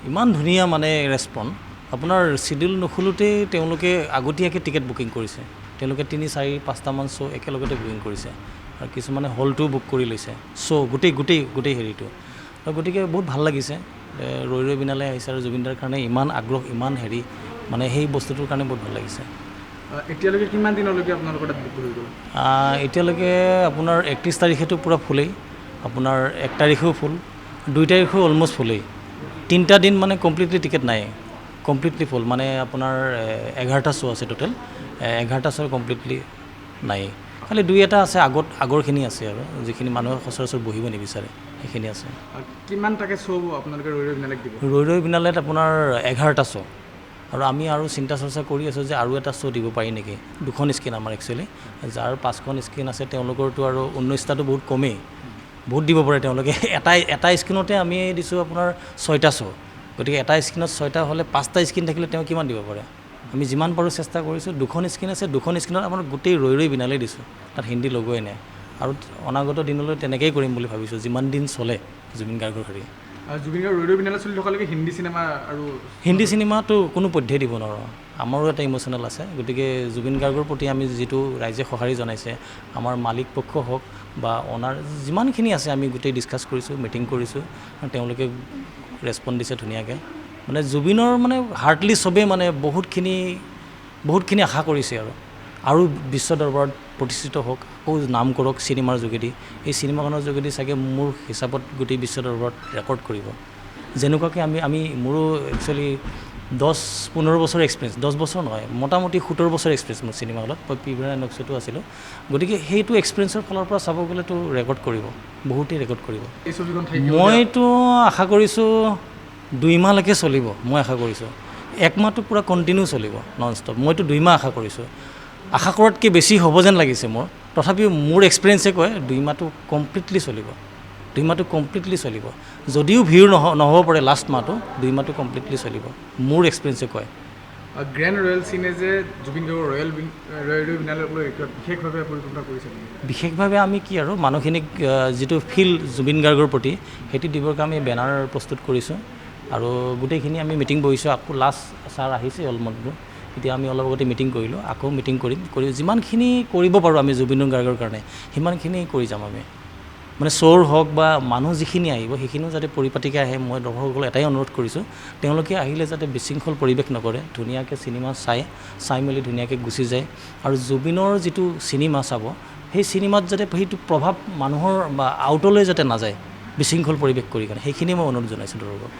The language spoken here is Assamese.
ইমান ধুনীয়া মানে ৰেছপন্স আপোনাৰ চিডিউল নুখোলোতেই তেওঁলোকে আগতীয়াকৈ টিকেট বুকিং কৰিছে তেওঁলোকে 3-4-5টামান শ্ব' একেলগতে বুকিং কৰিছে আৰু কিছুমানে হলটোও বুক কৰি লৈছে শ্ব' গোটেই হেৰিটো আৰু গতিকে বহুত ভাল লাগিছে ৰৈ ৰৈ বিনালে আহিছে আৰু জুবিনদাৰ কাৰণে ইমান আগ্ৰহ ইমান হেৰি মানে সেই বস্তুটোৰ কাৰণে বহুত ভাল লাগিছে এতিয়ালৈকে কিমান দিনলৈকে আপোনালোকৰ তাত বুক হৈ গ'ল এতিয়ালৈকে আপোনাৰ 31 তাৰিখেতো পূৰা ফুলেই আপোনাৰ 1 তাৰিখেও ফুল 2 তাৰিখেও অলম'ষ্ট ফুলেই 3টা দিন মানে কমপ্লিটলি টিকেট নাই কমপ্লিটলি ফুল মানে আপোনাৰ 11টা শ্ব' আছে টোটেল 11টা শ্ব' কমপ্লিটলি নাই খালি 2-এটা আছে আগৰখিনি আছে আৰু যিখিনি মানুহে সচৰাচৰ বহিব নিবিচাৰে সেইখিনি আছে কিমানটাকৈ শ্ব' আপোনালোকে ৰৈ ৰৈ বিনালেক দিব ৰৈ বিনালেত আপোনাৰ 11টা শ্ব' আৰু আমি আৰু চিন্তা চৰ্চা কৰি আছোঁ যে আৰু এটা শ্ব' দিব পাৰি নেকি 2খন স্ক্ৰীণ আমাৰ একচুৱেলি যাৰ 5খন স্ক্ৰীণ আছে তেওঁলোকৰতো আৰু 19টাটো বহুত কমেই বহুত দিব পাৰে তেওঁলোকে এটা স্ক্ৰীণতে আমি দিছোঁ আপোনাৰ 6টা শ্ব' গতিকে এটা স্ক্ৰীণত 6টা হ'লে 5টা স্ক্ৰীণ থাকিলে তেওঁ কিমান দিব পাৰে আমি যিমান পাৰোঁ চেষ্টা কৰিছোঁ 2খন স্ক্ৰীণ আছে 2খন স্ক্ৰীণত আমাৰ গোটেই ৰৈ বিনালেই দিছোঁ তাত হিন্দী লগোৱাই নাই আৰু অনাগত দিনলৈ তেনেকেই কৰিম বুলি ভাবিছোঁ যিমান দিন চলে জুবিন গাৰ্গৰ হেৰি জুবিন গাৰ্গ ৰৈ ৰৈ বিনালে চলি থকালৈকে হিন্দী চিনেমা আৰু হিন্দী চিনেমাটো কোনো পধ্যেই দিব নোৱাৰোঁ আমাৰো এটা ইম'চনেল আছে গতিকে জুবিন গাৰ্গৰ প্ৰতি আমি যিটো ৰাইজে সঁহাৰি জনাইছে আমাৰ মালিক পক্ষ হওক বা অনাৰ যিমানখিনি আছে আমি গোটেই ডিছকাছ কৰিছোঁ মিটিং কৰিছোঁ তেওঁলোকে ৰেছপন্স দিছে ধুনীয়াকৈ মানে জুবিনৰ মানে হাৰ্টলি চবেই মানে বহুতখিনি আশা কৰিছে আৰু বিশ্ব দৰবাৰত প্ৰতিষ্ঠিত হওক আকৌ নাম কৰক চিনেমাৰ যোগেদি এই চিনেমাখনৰ যোগেদি চাগে মোৰ হিচাপত গোটেই বিশ্ব দৰবাৰত ৰেকৰ্ড কৰিব যেনেকুৱাকৈ আমি মোৰো একচুৱেলি 10-15 বছৰ এক্সপিৰিয়েঞ্চ 10 বছৰ নহয় মোটামুটি 17 বছৰ এক্সপিৰিয়েঞ্চ মোৰ চিনেমা হলত মই পিভিআৰ নক্সতো আছিলোঁ গতিকে সেইটো এক্সপিৰিয়েঞ্চৰ ফালৰ পৰা চাব গ'লেতো ৰেকৰ্ড কৰিব বহুতেই ৰেকৰ্ড কৰিব এই ছবিখন মইতো আশা কৰিছোঁ 2 মাহলৈকে চলিব মই আশা কৰিছোঁ 1 মাহটো পূৰা কণ্টিনিউ চলিব নন ষ্টপ মইতো 2 মাহ আশা কৰিছোঁ আশা কৰাতকৈ বেছি হ'ব যেন লাগিছে মোৰ তথাপিও মোৰ এক্সপিৰিয়েঞ্চে কয় 2 মাহটো কমপ্লিটলি চলিব 2 মাহটো কমপ্লিটলি চলিব যদিও ভিৰ নহ'ব পাৰে লাষ্ট মাহটো 2 মাহটো কমপ্লিটলি চলিব মোৰ এক্সপিৰিয়েঞ্চে কয় গ্ৰেণ্ড ৰয়েল চিনে যে জুবিন গাৰ্গৰ ৰৈ ৰৈ বিনালে বিশেষভাৱে পৰিকল্পনা কৰিছে বিশেষভাৱে আমি কি আৰু মানুহখিনিক যিটো ফিল জুবিন গাৰ্গৰ প্ৰতি সেইটো দিবৰ কাৰণে আমি বেনাৰ প্ৰস্তুত কৰিছোঁ আৰু গোটেইখিনি আমি মিটিং বহিছোঁ আকৌ লাষ্ট ছাৰ আহিছে অলমষ্টটো এতিয়া আমি অলপ আগতে মিটিং কৰিলোঁ আকৌ মিটিং কৰি যিমানখিনি কৰিব পাৰোঁ আমি জুবিন গাৰ্গৰ কাৰণে সিমানখিনি কৰি যাম আমি মানে শ্ব'ৰ হওক বা মানুহ যিখিনি আহিব সেইখিনিও যাতে পৰিপাটিকৈ আহে মই দৰ্শকসকলক এটাই অনুৰোধ কৰিছোঁ তেওঁলোকে আহিলে যাতে বিশৃংখল পৰিৱেশ নকৰে ধুনীয়াকৈ চিনেমা চাই মেলি ধুনীয়াকৈ গুচি যায় আৰু জুবিনৰ যিটো চিনেমা চাব সেই চিনেমাত যাতে সেইটো প্ৰভাৱ মানুহৰ বা আউটলৈ যাতে নাযায় বিশৃংখল পৰিৱেশ কৰি কাৰণে সেইখিনি মই অনুৰোধ জনাইছোঁ দৰ্শকক